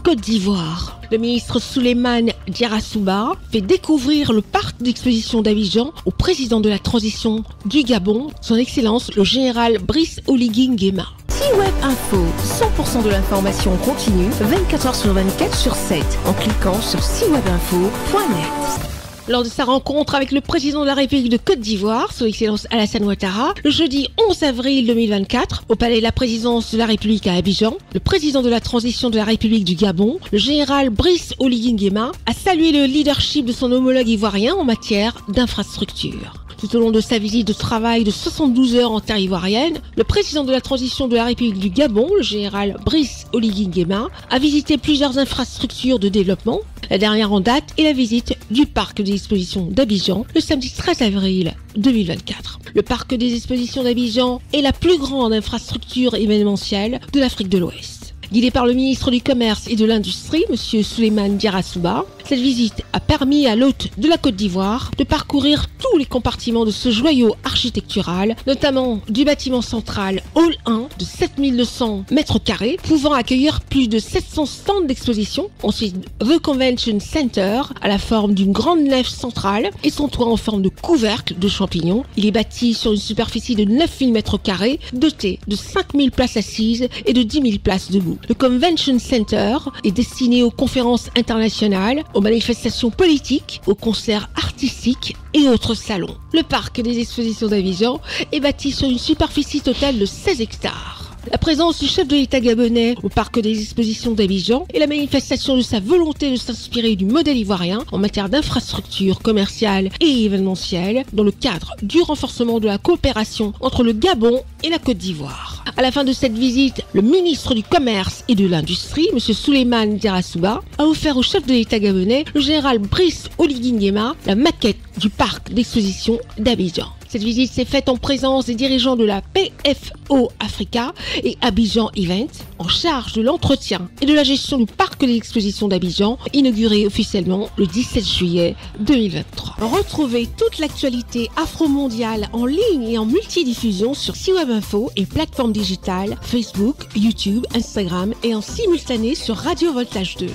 Côte d'Ivoire. Le ministre Souleymane Diarra fait découvrir le parc d'exposition d'Abidjan au président de la transition du Gabon, son Excellence le général Brice Oligui Nguema. C-Web Info, 100% de l'information continue, 24h/24 sur 7, en cliquant sur cwebinfo.net. Lors de sa rencontre avec le président de la République de Côte d'Ivoire, son Excellence Alassane Ouattara, le jeudi 11 avril 2024, au palais de la présidence de la République à Abidjan, le président de la transition de la République du Gabon, le général Brice Oligui Nguema, a salué le leadership de son homologue ivoirien en matière d'infrastructure. Tout au long de sa visite de travail de 72 heures en terre ivoirienne, le président de la transition de la République du Gabon, le général Brice Oligui Nguema, a visité plusieurs infrastructures de développement. La dernière en date est la visite du parc des expositions d'Abidjan le samedi 13 avril 2024. Le parc des expositions d'Abidjan est la plus grande infrastructure événementielle de l'Afrique de l'Ouest. Guidé par le ministre du Commerce et de l'Industrie, M. Souleymane Diarra, cette visite a permis à l'hôte de la Côte d'Ivoire de parcourir tous les compartiments de ce joyau architectural, notamment du bâtiment central Hall 1 de 7200 mètres carrés, pouvant accueillir plus de 700 stands d'exposition. Ensuite, The Convention Center, à la forme d'une grande nef centrale et son toit en forme de couvercle de champignons. Il est bâti sur une superficie de 9000 mètres carrés, doté de 5000 places assises et de 10 000 places debout. Le Convention Center est destiné aux conférences internationales, aux manifestations politiques, aux concerts artistiques et autres salons. Le parc des expositions d'Abidjan est bâti sur une superficie totale de 16 hectares. La présence du chef de l'État gabonais au parc des expositions d'Abidjan est la manifestation de sa volonté de s'inspirer du modèle ivoirien en matière d'infrastructures commerciales et événementielles dans le cadre du renforcement de la coopération entre le Gabon et la Côte d'Ivoire. À la fin de cette visite, le ministre du Commerce et de l'Industrie, M. Souleymane Diarra, a offert au chef de l'État gabonais, le général Brice Oligui Nguema, la maquette du parc d'exposition d'Abidjan. Cette visite s'est faite en présence des dirigeants de la PFO Africa et Abidjan Event, en charge de l'entretien et de la gestion du parc des expositions d'Abidjan, inauguré officiellement le 17 juillet 2023. Retrouvez toute l'actualité afro-mondiale en ligne et en multidiffusion sur C-Web Info et plateformes digitales Facebook, YouTube, Instagram et en simultané sur Radio Voltage 2.